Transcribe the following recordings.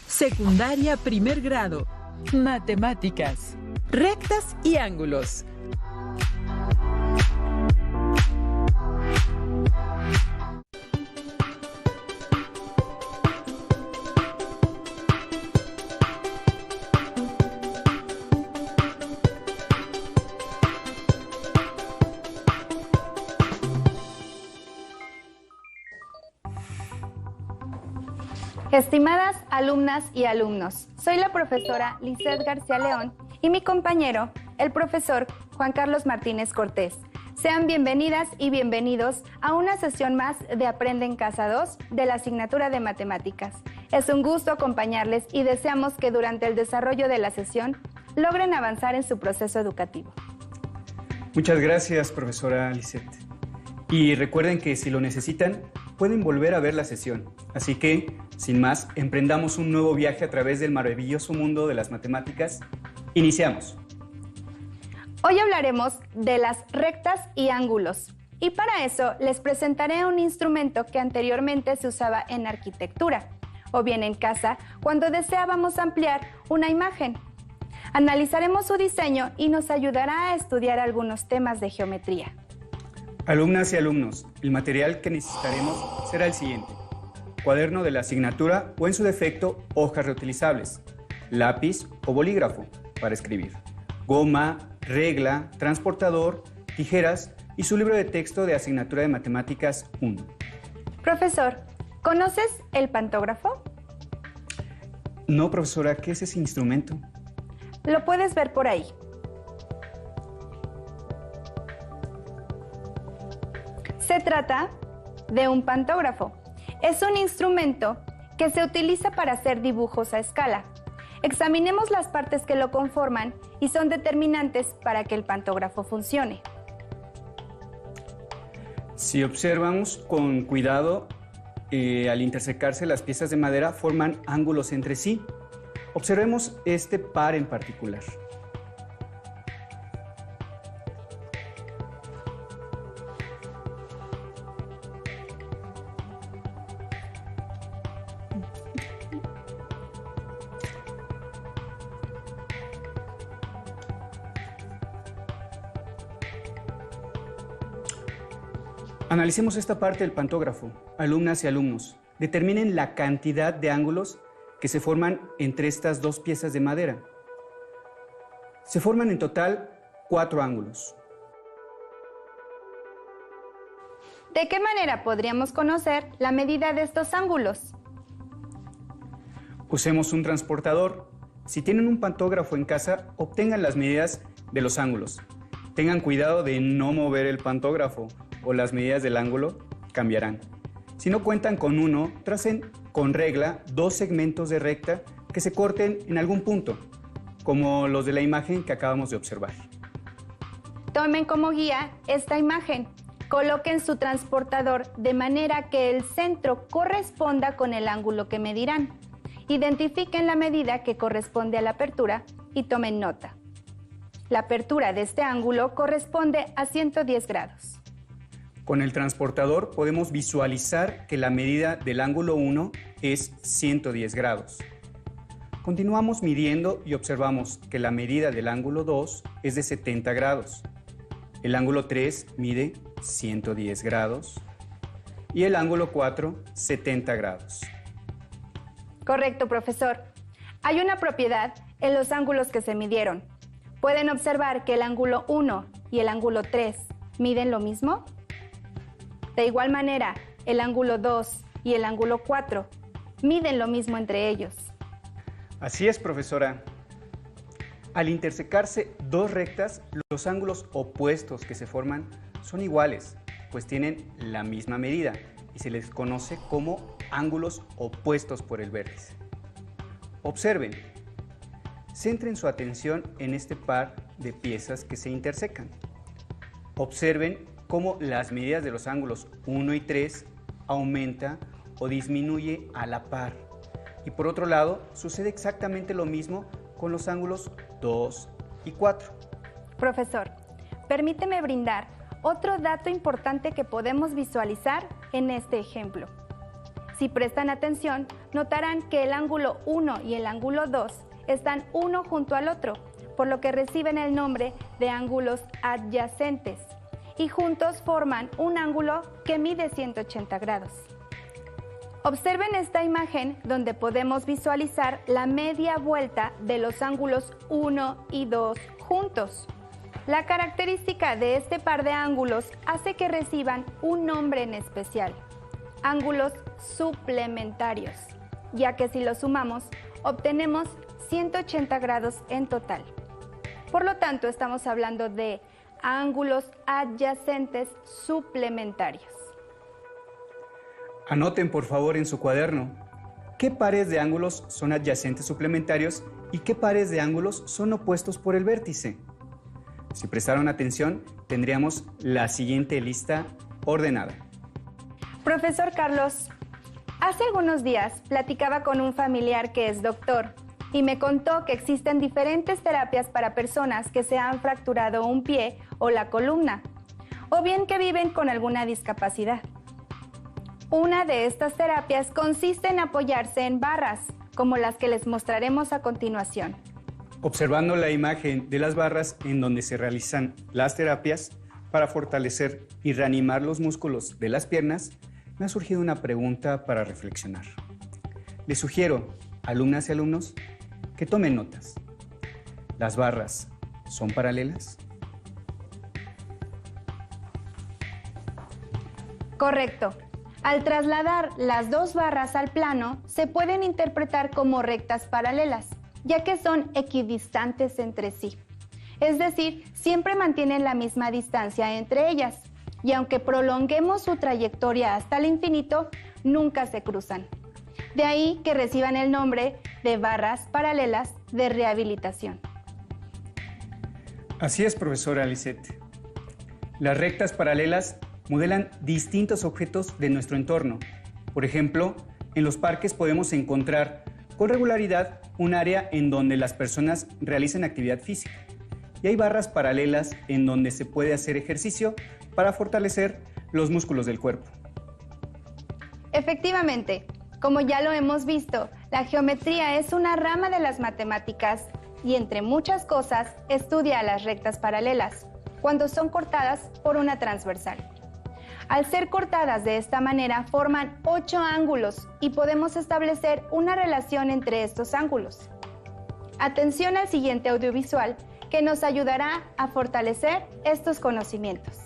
Secundaria primer grado. Matemáticas. Rectas y ángulos. Estimadas alumnas y alumnos, soy la profesora Lizeth García León y mi compañero, el profesor Juan Carlos Martínez Cortés. Sean bienvenidas y bienvenidos a una sesión más de Aprende en Casa 2 de la asignatura de Matemáticas. Es un gusto acompañarles y deseamos que durante el desarrollo de la sesión logren avanzar en su proceso educativo. Muchas gracias, profesora Lizeth. Y recuerden que si lo necesitan, pueden volver a ver la sesión. Así que, sin más, emprendamos un nuevo viaje a través del maravilloso mundo de las matemáticas. Iniciamos. Hoy hablaremos de las rectas y ángulos. Y para eso les presentaré un instrumento que anteriormente se usaba en arquitectura, o bien en casa cuando deseábamos ampliar una imagen. Analizaremos su diseño y nos ayudará a estudiar algunos temas de geometría. Alumnas y alumnos, el material que necesitaremos será el siguiente: cuaderno de la asignatura o, en su defecto, hojas reutilizables, lápiz o bolígrafo para escribir, goma, regla, transportador, tijeras y su libro de texto de asignatura de Matemáticas 1. Profesor, ¿conoces el pantógrafo? No, profesora, ¿qué es ese instrumento? Lo puedes ver por ahí. Se trata de un pantógrafo. Es un instrumento que se utiliza para hacer dibujos a escala. Examinemos las partes que lo conforman y son determinantes para que el pantógrafo funcione. Si observamos con cuidado, al intersecarse las piezas de madera forman ángulos entre sí. Observemos este par en particular. Analicemos esta parte del pantógrafo. Alumnas y alumnos, determinen la cantidad de ángulos que se forman entre estas dos piezas de madera. Se forman en total 4 ángulos. ¿De qué manera podríamos conocer la medida de estos ángulos? Usemos un transportador. Si tienen un pantógrafo en casa, obtengan las medidas de los ángulos. Tengan cuidado de no mover el pantógrafo o las medidas del ángulo cambiarán. Si no cuentan con uno, tracen con regla 2 segmentos de recta que se corten en algún punto, como los de la imagen que acabamos de observar. Tomen como guía esta imagen. Coloquen su transportador de manera que el centro corresponda con el ángulo que medirán. Identifiquen la medida que corresponde a la apertura y tomen nota. La apertura de este ángulo corresponde a 110 grados. Con el transportador podemos visualizar que la medida del ángulo 1 es 110 grados. Continuamos midiendo y observamos que la medida del ángulo 2 es de 70 grados. El ángulo 3 mide 110 grados y el ángulo 4, 70 grados. Correcto, profesor. Hay una propiedad en los ángulos que se midieron. ¿Pueden observar que el ángulo 1 y el ángulo 3 miden lo mismo? De igual manera, el ángulo 2 y el ángulo 4 miden lo mismo entre ellos. Así es, profesora. Al intersecarse dos rectas, los ángulos opuestos que se forman son iguales, pues tienen la misma medida y se les conoce como ángulos opuestos por el vértice. Observen, centren su atención en este par de piezas que se intersecan. Observen cómo las medidas de los ángulos 1 y 3 aumenta o disminuye a la par. Y por otro lado, sucede exactamente lo mismo con los ángulos 2 y 4. Profesor, permíteme brindar otro dato importante que podemos visualizar en este ejemplo. Si prestan atención, notarán que el ángulo 1 y el ángulo 2 están uno junto al otro, por lo que reciben el nombre de ángulos adyacentes, y juntos forman un ángulo que mide 180 grados. Observen esta imagen donde podemos visualizar la media vuelta de los ángulos 1 y 2 juntos. La característica de este par de ángulos hace que reciban un nombre en especial: ángulos suplementarios, ya que si los sumamos, obtenemos 180 grados en total. Por lo tanto, estamos hablando de ángulos adyacentes suplementarios. Anoten por favor en su cuaderno qué pares de ángulos son adyacentes suplementarios y qué pares de ángulos son opuestos por el vértice. Si prestaron atención, tendríamos la siguiente lista ordenada. Profesor Carlos, hace algunos días platicaba con un familiar que es doctor y me contó que existen diferentes terapias para personas que se han fracturado un pie o la columna, o bien que viven con alguna discapacidad. Una de estas terapias consiste en apoyarse en barras, como las que les mostraremos a continuación. Observando la imagen de las barras en donde se realizan las terapias para fortalecer y reanimar los músculos de las piernas, me ha surgido una pregunta para reflexionar. Les sugiero, alumnas y alumnos, que tomen notas. ¿Las barras son paralelas? Correcto. Al trasladar las dos barras al plano, se pueden interpretar como rectas paralelas, ya que son equidistantes entre sí. Es decir, siempre mantienen la misma distancia entre ellas, y aunque prolonguemos su trayectoria hasta el infinito, nunca se cruzan. De ahí que reciban el nombre de barras paralelas de rehabilitación. Así es, profesora Lisette. Las rectas paralelas modelan distintos objetos de nuestro entorno. Por ejemplo, en los parques podemos encontrar con regularidad un área en donde las personas realizan actividad física. Y hay barras paralelas en donde se puede hacer ejercicio para fortalecer los músculos del cuerpo. Efectivamente, como ya lo hemos visto, la geometría es una rama de las matemáticas y, entre muchas cosas, estudia las rectas paralelas, cuando son cortadas por una transversal. Al ser cortadas de esta manera, forman 8 ángulos y podemos establecer una relación entre estos ángulos. Atención al siguiente audiovisual que nos ayudará a fortalecer estos conocimientos.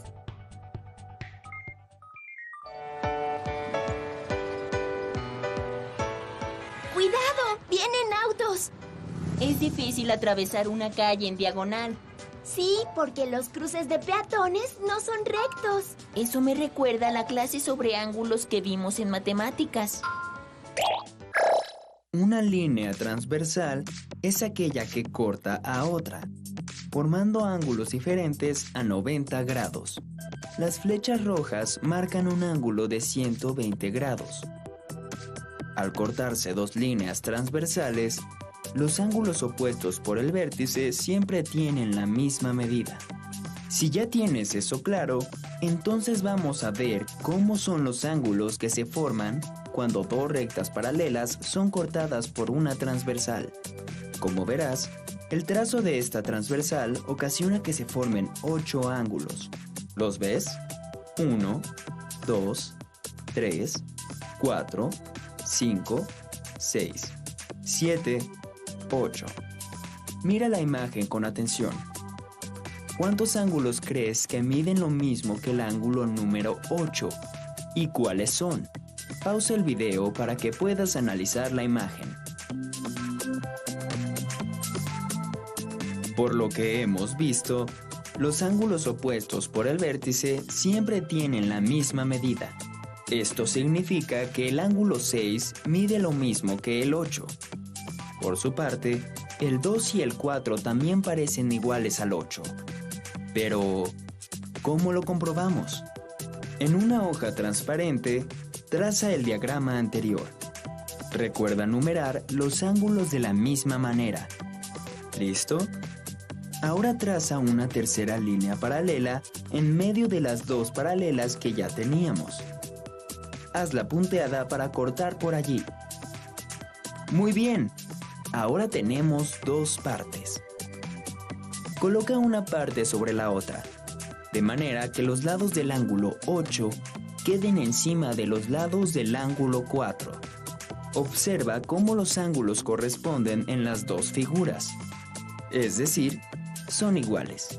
¡Cuidado! ¡Vienen autos! Es difícil atravesar una calle en diagonal. Sí, porque los cruces de peatones no son rectos. Eso me recuerda a la clase sobre ángulos que vimos en matemáticas. Una línea transversal es aquella que corta a otra, formando ángulos diferentes a 90 grados. Las flechas rojas marcan un ángulo de 120 grados. Al cortarse dos líneas transversales, los ángulos opuestos por el vértice siempre tienen la misma medida. Si ya tienes eso claro, entonces vamos a ver cómo son los ángulos que se forman cuando dos rectas paralelas son cortadas por una transversal. Como verás, el trazo de esta transversal ocasiona que se formen 8 ángulos. ¿Los ves? 1, 2, 3, 4, 5, 6, 7, 8. Mira la imagen con atención. ¿Cuántos ángulos crees que miden lo mismo que el ángulo número 8? ¿Y cuáles son? Pausa el video para que puedas analizar la imagen. Por lo que hemos visto, los ángulos opuestos por el vértice siempre tienen la misma medida. Esto significa que el ángulo 6 mide lo mismo que el 8. Por su parte, el 2 y el 4 también parecen iguales al 8. Pero, ¿cómo lo comprobamos? En una hoja transparente, traza el diagrama anterior. Recuerda numerar los ángulos de la misma manera. ¿Listo? Ahora traza una tercera línea paralela en medio de las dos paralelas que ya teníamos. hazla punteada para cortar por allí. Muy bien, ahora tenemos dos partes. Coloca una parte sobre la otra, de manera que los lados del ángulo 8 queden encima de los lados del ángulo 4. Observa cómo los ángulos corresponden en las dos figuras, es decir, son iguales.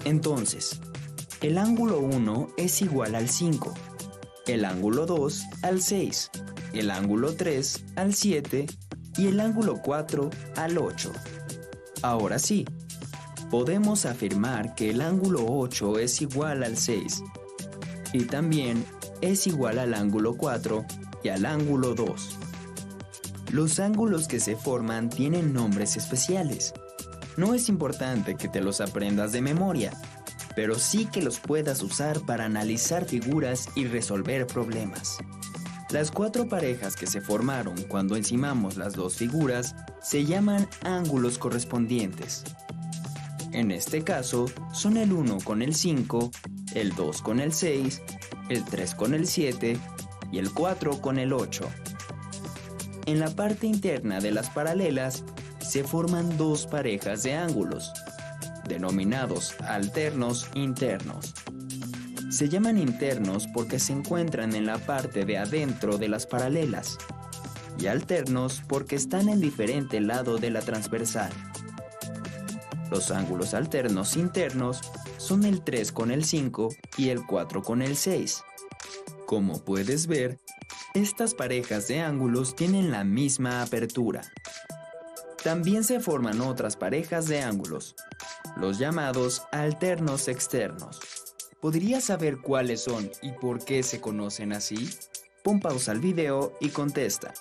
Entonces, el ángulo 1 es igual al 5, el ángulo 2 al 6, el ángulo 3 al 7 y el ángulo 4 al 8. Ahora sí, podemos afirmar que el ángulo 8 es igual al 6 y también es igual al ángulo 4 y al ángulo 2. Los ángulos que se forman tienen nombres especiales. No es importante que te los aprendas de memoria, pero sí que los puedas usar para analizar figuras y resolver problemas. Las cuatro parejas que se formaron cuando encimamos las dos figuras se llaman ángulos correspondientes. En este caso, son el 1 con el 5, el 2 con el 6, el 3 con el 7 y el 4 con el 8. En la parte interna de las paralelas se forman dos parejas de ángulos, denominados alternos internos. Se llaman internos porque se encuentran en la parte de adentro de las paralelas, y alternos porque están en diferente lado de la transversal. Los ángulos alternos internos son el 3 con el 5 y el 4 con el 6. Como puedes ver, estas parejas de ángulos tienen la misma apertura. También se forman otras parejas de ángulos, los llamados alternos externos. ¿Podrías saber cuáles son y por qué se conocen así? Pon pausa al video y contesta.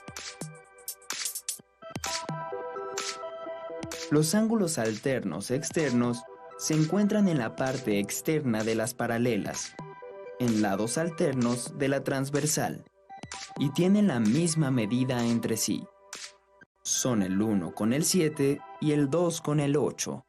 Los ángulos alternos externos se encuentran en la parte externa de las paralelas, en lados alternos de la transversal, y tienen la misma medida entre sí. Son el 1 con el 7 y el 2 con el 8.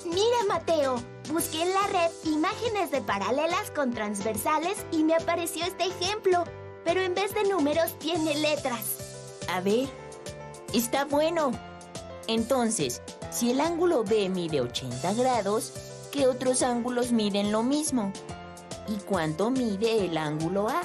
Mira, Mateo, busqué en la red imágenes de paralelas con transversales y me apareció este ejemplo, pero en vez de números tiene letras. A ver, está bueno. Entonces, si el ángulo B mide 80 grados, ¿qué otros ángulos miden lo mismo? ¿Y cuánto mide el ángulo A?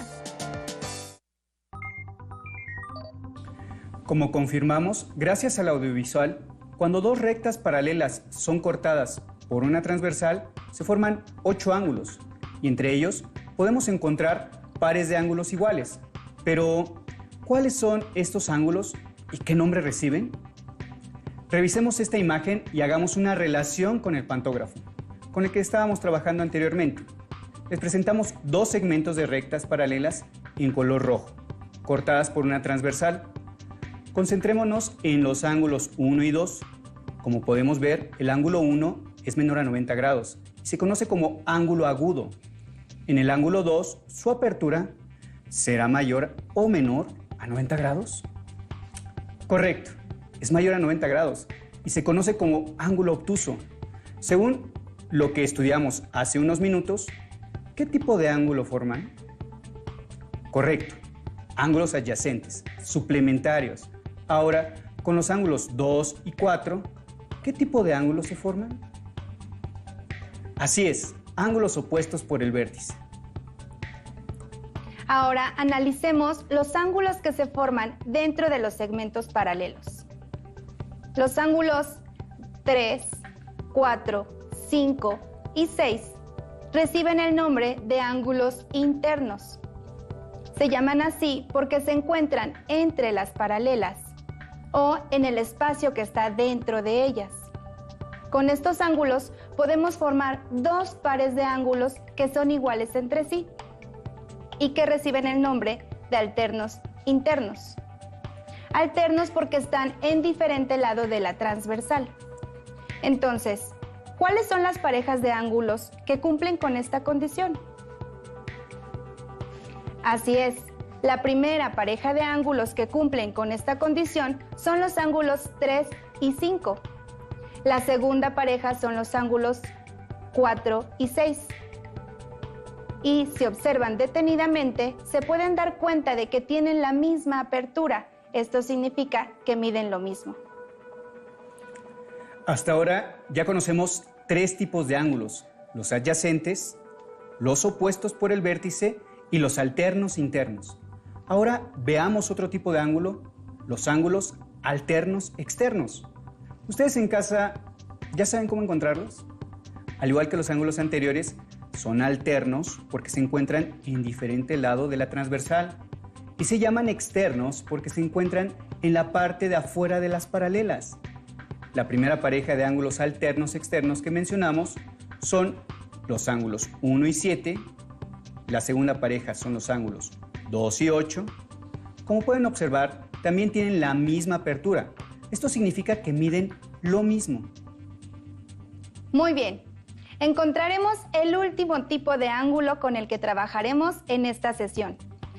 Como confirmamos, gracias al audiovisual, cuando dos rectas paralelas son cortadas por una transversal, se forman 8 ángulos, y entre ellos podemos encontrar pares de ángulos iguales. Pero, ¿cuáles son estos ángulos y qué nombre reciben? Revisemos esta imagen y hagamos una relación con el pantógrafo, con el que estábamos trabajando anteriormente. Les presentamos dos segmentos de rectas paralelas en color rojo, cortadas por una transversal. Concentrémonos en los ángulos 1 y 2. Como podemos ver, el ángulo 1 es menor a 90 grados y se conoce como ángulo agudo. En el ángulo 2, su apertura será mayor o menor a 90 grados. Correcto, es mayor a 90 grados y se conoce como ángulo obtuso. Según lo que estudiamos hace unos minutos, ¿qué tipo de ángulo forman? Correcto, ángulos adyacentes, suplementarios. Ahora, con los ángulos 2 y 4, ¿qué tipo de ángulos se forman? Así es, ángulos opuestos por el vértice. Ahora analicemos los ángulos que se forman dentro de los segmentos paralelos. Los ángulos 3, 4, 5 y 6 reciben el nombre de ángulos internos. Se llaman así porque se encuentran entre las paralelas o en el espacio que está dentro de ellas. Con estos ángulos podemos formar dos pares de ángulos que son iguales entre sí y que reciben el nombre de alternos internos. Alternos porque están en diferente lado de la transversal. Entonces, ¿cuáles son las parejas de ángulos que cumplen con esta condición? Así es, la primera pareja de ángulos que cumplen con esta condición son los ángulos 3 y 5. La segunda pareja son los ángulos 4 y 6. Y si observan detenidamente, se pueden dar cuenta de que tienen la misma apertura. Esto significa que miden lo mismo. Hasta ahora ya conocemos 3 tipos de ángulos: los adyacentes, los opuestos por el vértice y los alternos internos. Ahora veamos otro tipo de ángulo, los ángulos alternos externos. ¿Ustedes en casa ya saben cómo encontrarlos? Al igual que los ángulos anteriores, son alternos porque se encuentran en diferente lado de la transversal y se llaman externos porque se encuentran en la parte de afuera de las paralelas. La primera pareja de ángulos alternos externos que mencionamos son los ángulos 1 y 7, la segunda pareja son los ángulos 2 y 8. Como pueden observar, también tienen la misma apertura. Esto significa que miden lo mismo. Muy bien. Encontraremos el último tipo de ángulo con el que trabajaremos en esta sesión.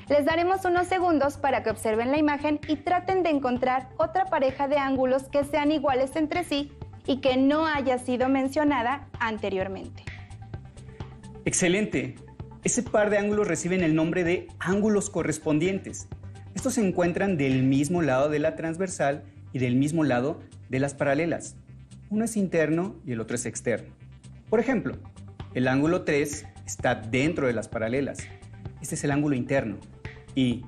Les daremos unos segundos para que observen la imagen y traten de encontrar otra pareja de ángulos que sean iguales entre sí y que no haya sido mencionada anteriormente. ¡Excelente! Ese par de ángulos reciben el nombre de ángulos correspondientes. Estos se encuentran del mismo lado de la transversal y del mismo lado de las paralelas. Uno es interno y el otro es externo. Por ejemplo, el ángulo 3 está dentro de las paralelas. Este es el ángulo interno. ¿Y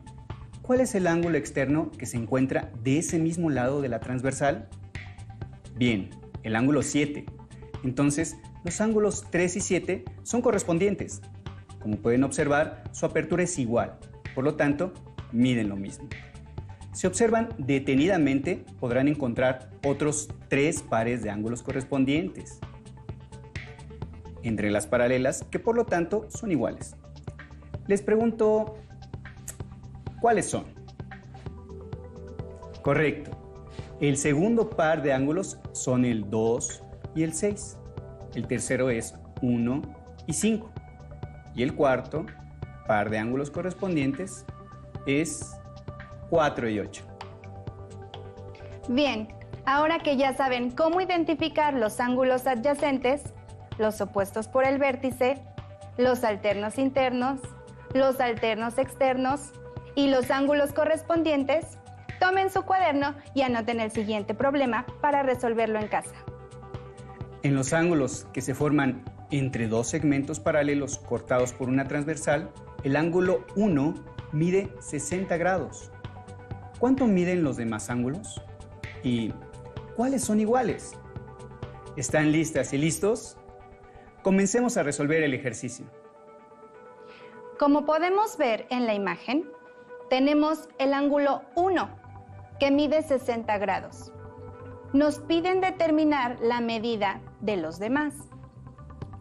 cuál es el ángulo externo que se encuentra de ese mismo lado de la transversal? Bien, el ángulo 7. Entonces, los ángulos 3 y 7 son correspondientes. Como pueden observar, su apertura es igual. Por lo tanto, miden lo mismo. Si observan detenidamente, podrán encontrar otros 3 pares de ángulos correspondientes entre las paralelas, que por lo tanto son iguales. Les pregunto, ¿cuáles son? Correcto. El segundo par de ángulos son el 2 y el 6. El tercero es 1 y 5. Y el cuarto par de ángulos correspondientes es 4 y 8. Bien, ahora que ya saben cómo identificar los ángulos adyacentes, los opuestos por el vértice, los alternos internos, los alternos externos y los ángulos correspondientes, tomen su cuaderno y anoten el siguiente problema para resolverlo en casa. En los ángulos que se forman entre dos segmentos paralelos cortados por una transversal, el ángulo 1 mide 60 grados. ¿Cuánto miden los demás ángulos? ¿Y cuáles son iguales? ¿Están listas y listos? Comencemos a resolver el ejercicio. Como podemos ver en la imagen, tenemos el ángulo 1, que mide 60 grados. Nos piden determinar la medida de los demás.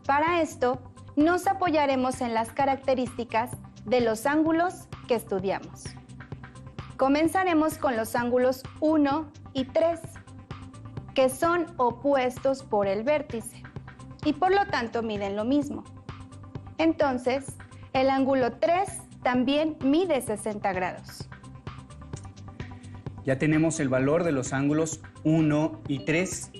Para esto, nos apoyaremos en las características de los ángulos que estudiamos. Comenzaremos con los ángulos 1 y 3, que son opuestos por el vértice y por lo tanto miden lo mismo. Entonces, el ángulo 3 también mide 60 grados. Ya tenemos el valor de los ángulos 1 y 3.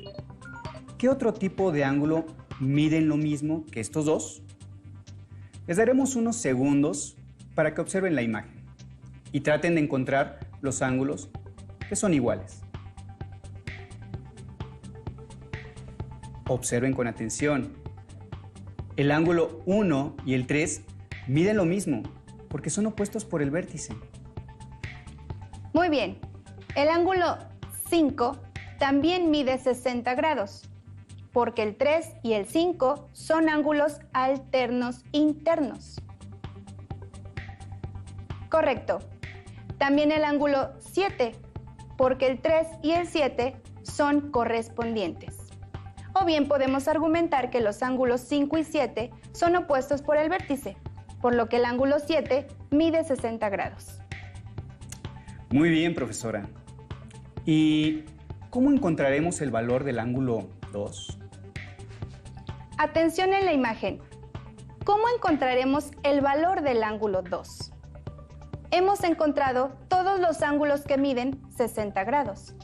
¿Qué otro tipo de ángulo miden lo mismo que estos dos? Les daremos unos segundos para que observen la imagen y traten de encontrar los ángulos que son iguales. Observen con atención. El ángulo 1 y el 3 miden lo mismo porque son opuestos por el vértice. Muy bien. El ángulo 5 también mide 60 grados porque el 3 y el 5 son ángulos alternos internos. Correcto. También el ángulo 7 porque el 3 y el 7 son correspondientes. O bien podemos argumentar que los ángulos 5 y 7 son opuestos por el vértice, por lo que el ángulo 7 mide 60 grados. Muy bien, profesora. ¿Y cómo encontraremos el valor del ángulo 2? Atención en la imagen. ¿Cómo encontraremos el valor del ángulo 2? Hemos encontrado todos los ángulos que miden 60 grados.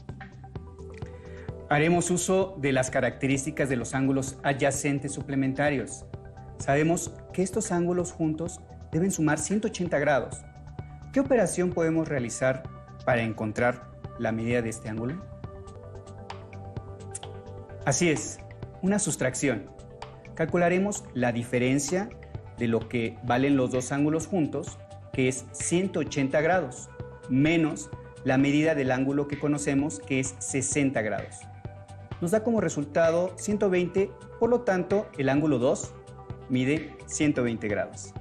Haremos uso de las características de los ángulos adyacentes suplementarios. Sabemos que estos ángulos juntos deben sumar 180 grados. ¿Qué operación podemos realizar para encontrar la medida de este ángulo? Así es, una sustracción. Calcularemos la diferencia de lo que valen los dos ángulos juntos, que es 180 grados, menos la medida del ángulo que conocemos, que es 60 grados. Nos da como resultado 120, por lo tanto, el ángulo 2 mide 120 grados.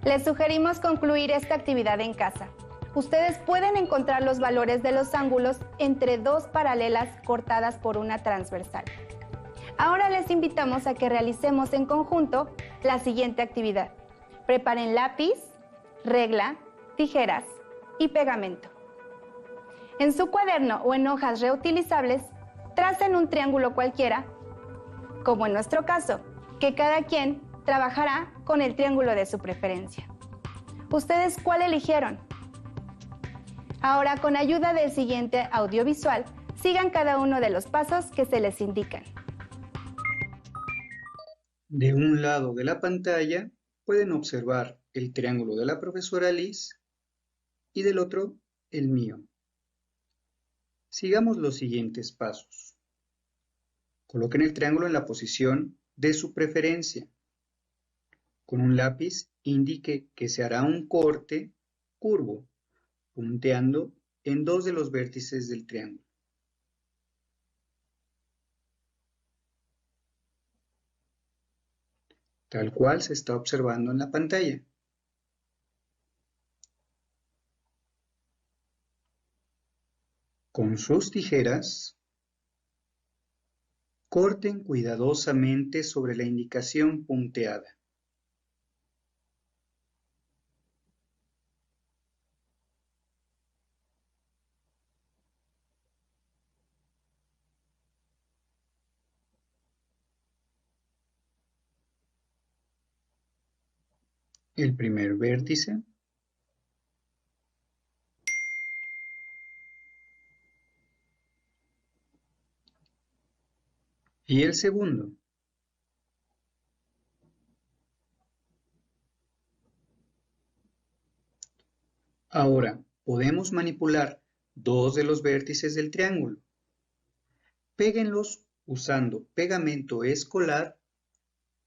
Les sugerimos concluir esta actividad en casa. Ustedes pueden encontrar los valores de los ángulos entre dos paralelas cortadas por una transversal. Ahora les invitamos a que realicemos en conjunto la siguiente actividad. Preparen lápiz, regla, tijeras y pegamento. En su cuaderno o en hojas reutilizables, tracen un triángulo cualquiera, como en nuestro caso, que cada quien trabajará con el triángulo de su preferencia. ¿Ustedes cuál eligieron? Ahora, con ayuda del siguiente audiovisual, sigan cada uno de los pasos que se les indican. De un lado de la pantalla pueden observar el triángulo de la profesora Liz y del otro el mío. Sigamos los siguientes pasos. Coloquen el triángulo en la posición de su preferencia. Con un lápiz indique que se hará un corte curvo, punteando en dos de los vértices del triángulo. Tal cual se está observando en la pantalla. Con sus tijeras, corten cuidadosamente sobre la indicación punteada. El primer vértice. Y el segundo. Ahora, podemos manipular dos de los vértices del triángulo. Péguenlos usando pegamento escolar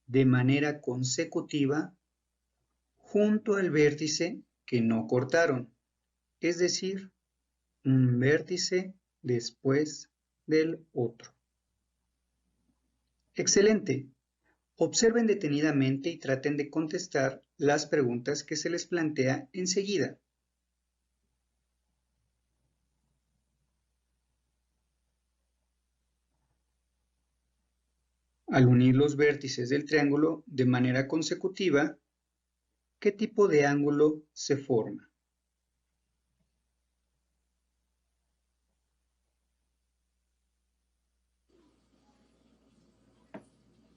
de manera consecutiva junto al vértice que no cortaron, es decir, un vértice después del otro. Excelente. Observen detenidamente y traten de contestar las preguntas que se les plantea enseguida. Al unir los vértices del triángulo de manera consecutiva, ¿qué tipo de ángulo se forma?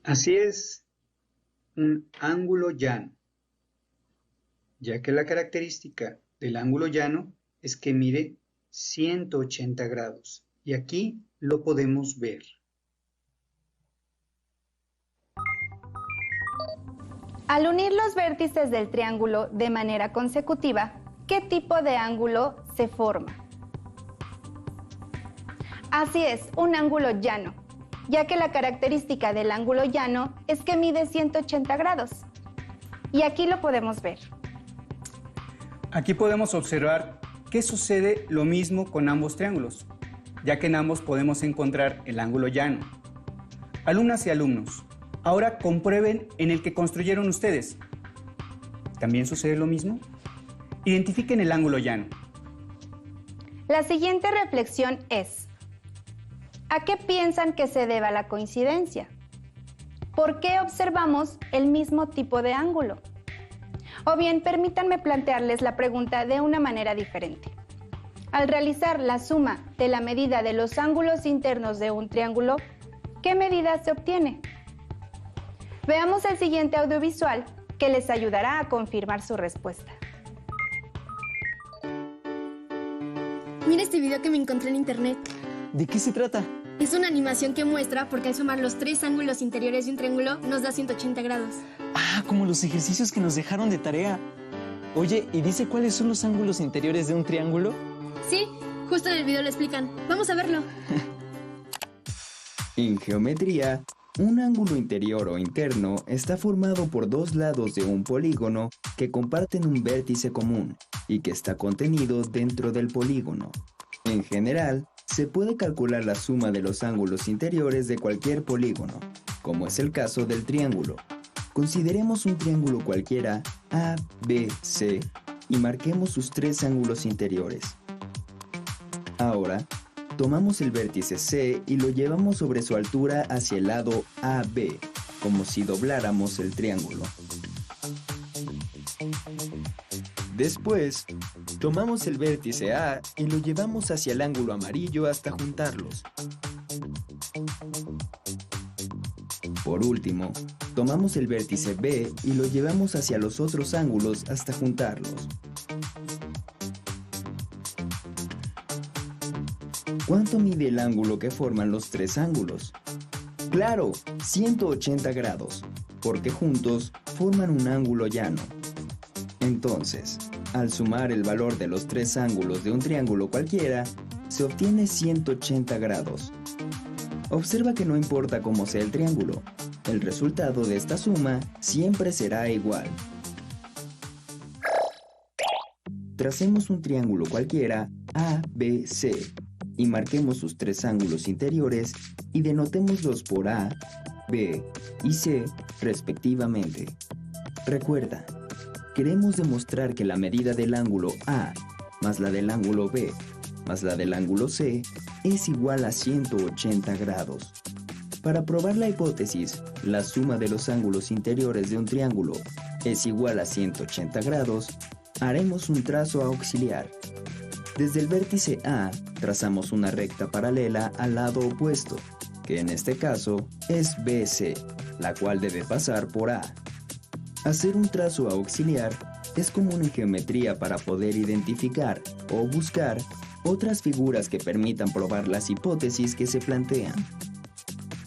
Así es, un ángulo llano, ya que la característica del ángulo llano es que mide 180 grados, y aquí lo podemos ver. Al unir los vértices del triángulo de manera consecutiva, ¿qué tipo de ángulo se forma? Así es, un ángulo llano, ya que la característica del ángulo llano es que mide 180 grados. Y aquí lo podemos ver. Aquí podemos observar que sucede lo mismo con ambos triángulos, ya que en ambos podemos encontrar el ángulo llano. Alumnas y alumnos, ahora comprueben en el que construyeron ustedes. ¿También sucede lo mismo? Identifiquen el ángulo llano. La siguiente reflexión es: ¿a qué piensan que se deba la coincidencia? ¿Por qué observamos el mismo tipo de ángulo? O bien, permítanme plantearles la pregunta de una manera diferente. Al realizar la suma de la medida de los ángulos internos de un triángulo, ¿qué medida se obtiene? Veamos el siguiente audiovisual que les ayudará a confirmar su respuesta. Mira este video que me encontré en internet. ¿De qué se trata? Es una animación que muestra porque al sumar los 3 ángulos interiores de un triángulo nos da 180 grados. Ah, como los ejercicios que nos dejaron de tarea. Oye, ¿y dice cuáles son los ángulos interiores de un triángulo? Sí, justo en el video lo explican. Vamos a verlo. En geometría, un ángulo interior o interno está formado por dos lados de un polígono que comparten un vértice común y que está contenido dentro del polígono. En general, se puede calcular la suma de los ángulos interiores de cualquier polígono, como es el caso del triángulo. Consideremos un triángulo cualquiera A, B, C y marquemos sus 3 ángulos interiores. Ahora, tomamos el vértice C y lo llevamos sobre su altura hacia el lado AB, como si dobláramos el triángulo. Después, tomamos el vértice A y lo llevamos hacia el ángulo amarillo hasta juntarlos. Por último, tomamos el vértice B y lo llevamos hacia los otros ángulos hasta juntarlos. ¿Cuánto mide el ángulo que forman los 3 ángulos? ¡Claro! 180 grados, porque juntos forman un ángulo llano. Entonces, al sumar el valor de los 3 ángulos de un triángulo cualquiera, se obtiene 180 grados. Observa que no importa cómo sea el triángulo, el resultado de esta suma siempre será igual. Tracemos un triángulo cualquiera ABC y marquemos sus 3 ángulos interiores y denotémoslos por A, B y C respectivamente. Recuerda, queremos demostrar que la medida del ángulo A más la del ángulo B más la del ángulo C es igual a 180 grados. Para probar la hipótesis, la suma de los ángulos interiores de un triángulo es igual a 180 grados, haremos un trazo auxiliar. Desde el vértice A, trazamos una recta paralela al lado opuesto, que en este caso es BC, la cual debe pasar por A. Hacer un trazo auxiliar es común en geometría para poder identificar o buscar otras figuras que permitan probar las hipótesis que se plantean.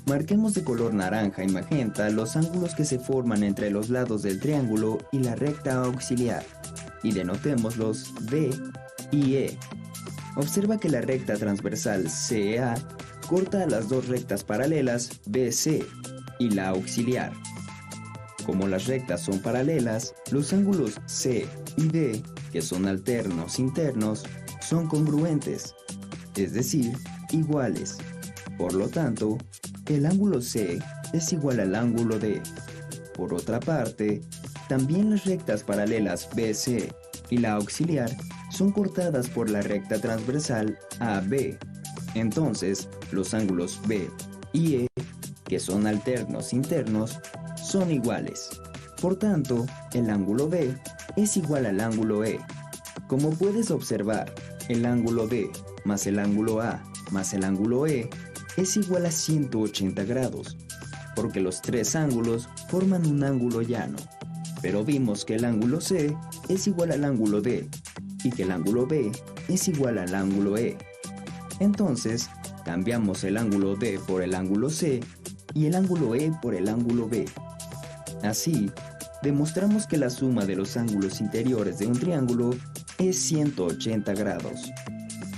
Marquemos de color naranja y magenta los ángulos que se forman entre los lados del triángulo y la recta auxiliar, y denotémoslos B y E. Observa que la recta transversal CA corta a las 2 rectas paralelas BC y la auxiliar. Como las rectas son paralelas, los ángulos C y D, que son alternos internos, son congruentes, es decir, iguales. Por lo tanto, el ángulo C es igual al ángulo D. Por otra parte, también las rectas paralelas BC y la auxiliar son cortadas por la recta transversal AB. Entonces, los ángulos B y E, que son alternos internos, son iguales. Por tanto, el ángulo B es igual al ángulo E. Como puedes observar, el ángulo D más el ángulo A más el ángulo E es igual a 180 grados, porque los 3 ángulos forman un ángulo llano. Pero vimos que el ángulo C es igual al ángulo D y que el ángulo B es igual al ángulo E. Entonces, cambiamos el ángulo D por el ángulo C y el ángulo E por el ángulo B. Así, demostramos que la suma de los ángulos interiores de un triángulo es 180 grados.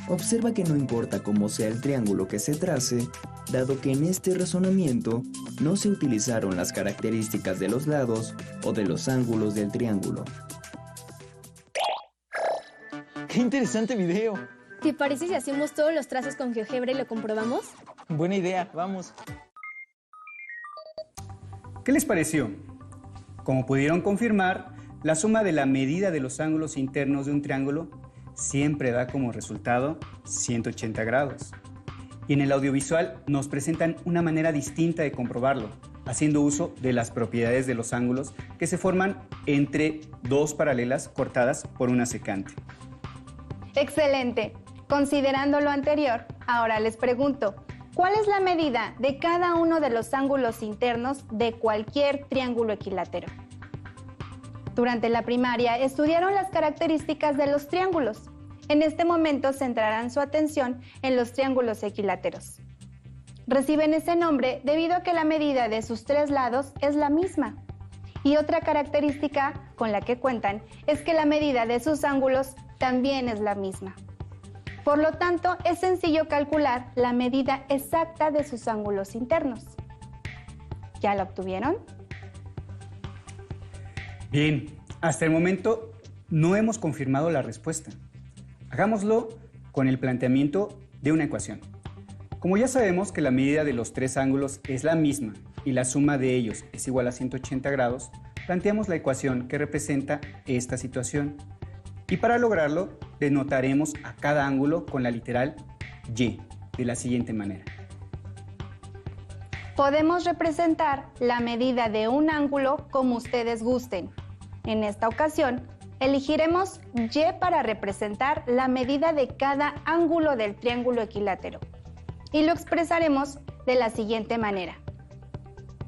Observa que no importa cómo sea el triángulo que se trace, dado que en este razonamiento no se utilizaron las características de los lados o de los ángulos del triángulo. ¡Qué interesante video! ¿Te parece si hacemos todos los trazos con GeoGebra y lo comprobamos? Buena idea, vamos. ¿Qué les pareció? Como pudieron confirmar, la suma de la medida de los ángulos internos de un triángulo siempre da como resultado 180 grados. Y en el audiovisual nos presentan una manera distinta de comprobarlo, haciendo uso de las propiedades de los ángulos que se forman entre 2 paralelas cortadas por una secante. ¡Excelente! Considerando lo anterior, ahora les pregunto, ¿cuál es la medida de cada uno de los ángulos internos de cualquier triángulo equilátero? Durante la primaria estudiaron las características de los triángulos. En este momento centrarán su atención en los triángulos equiláteros. Reciben ese nombre debido a que la medida de sus tres lados es la misma. Y otra característica con la que cuentan es que la medida de sus ángulos también es la misma. Por lo tanto, es sencillo calcular la medida exacta de sus ángulos internos. ¿Ya la obtuvieron? Bien, hasta el momento no hemos confirmado la respuesta. Hagámoslo con el planteamiento de una ecuación. Como ya sabemos que la medida de los tres ángulos es la misma y la suma de ellos es igual a 180 grados, planteamos la ecuación que representa esta situación. Y para lograrlo, denotaremos a cada ángulo con la literal Y, de la siguiente manera. Podemos representar la medida de un ángulo como ustedes gusten. En esta ocasión, elegiremos Y para representar la medida de cada ángulo del triángulo equilátero. Y lo expresaremos de la siguiente manera.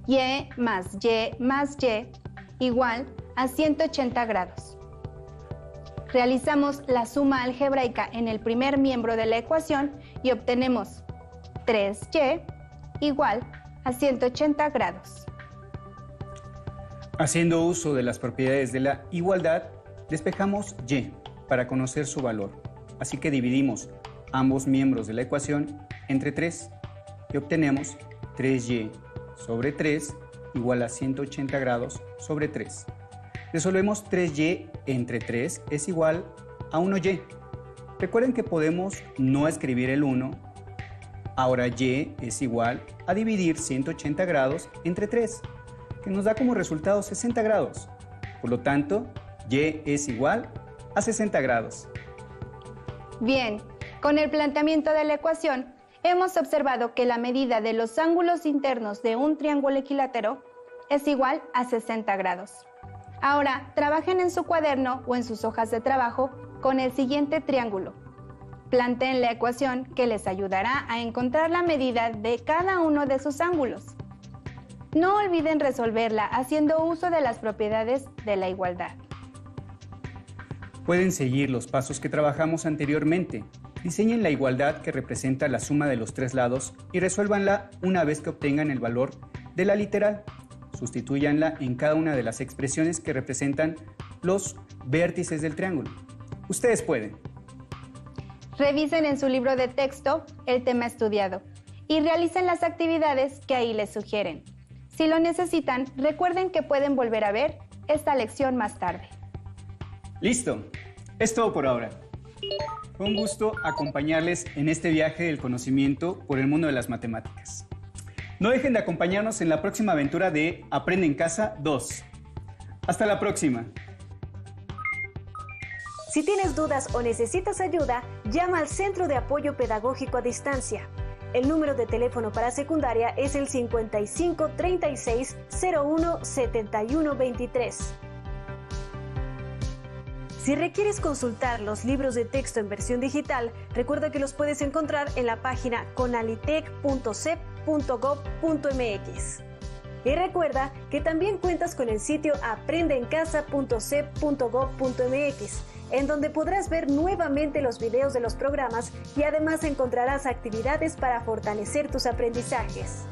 Y más Y más Y igual a 180 grados. Realizamos la suma algebraica en el primer miembro de la ecuación y obtenemos 3Y igual a 180 grados. Haciendo uso de las propiedades de la igualdad, despejamos Y para conocer su valor. Así que dividimos ambos miembros de la ecuación entre 3 y obtenemos 3Y sobre 3 igual a 180 grados sobre 3. Resolvemos 3Y entre 3 es igual a 1Y. Recuerden que podemos no escribir el 1. Ahora Y es igual a dividir 180 grados entre 3, que nos da como resultado 60 grados. Por lo tanto, Y es igual a 60 grados. Bien, con el planteamiento de la ecuación, hemos observado que la medida de los ángulos internos de un triángulo equilátero es igual a 60 grados. Ahora, trabajen en su cuaderno o en sus hojas de trabajo con el siguiente triángulo. Planteen la ecuación que les ayudará a encontrar la medida de cada uno de sus ángulos. No olviden resolverla haciendo uso de las propiedades de la igualdad. Pueden seguir los pasos que trabajamos anteriormente. Diseñen la igualdad que representa la suma de los tres lados y resuélvanla una vez que obtengan el valor de la literal. Sustitúyanla en cada una de las expresiones que representan los vértices del triángulo. Ustedes pueden. Revisen en su libro de texto el tema estudiado y realicen las actividades que ahí les sugieren. Si lo necesitan, recuerden que pueden volver a ver esta lección más tarde. ¡Listo! Es todo por ahora. Fue un gusto acompañarles en este viaje del conocimiento por el mundo de las matemáticas. No dejen de acompañarnos en la próxima aventura de Aprende en Casa 2. ¡Hasta la próxima! Si tienes dudas o necesitas ayuda, llama al Centro de Apoyo Pedagógico a Distancia. El número de teléfono para secundaria es el 55 36 01 71 23. Si requieres consultar los libros de texto en versión digital, recuerda que los puedes encontrar en la página conalitec.cep.gov.mx. Y recuerda que también cuentas con el sitio aprendeencasa.cep.gov.mx, en donde podrás ver nuevamente los videos de los programas y además encontrarás actividades para fortalecer tus aprendizajes.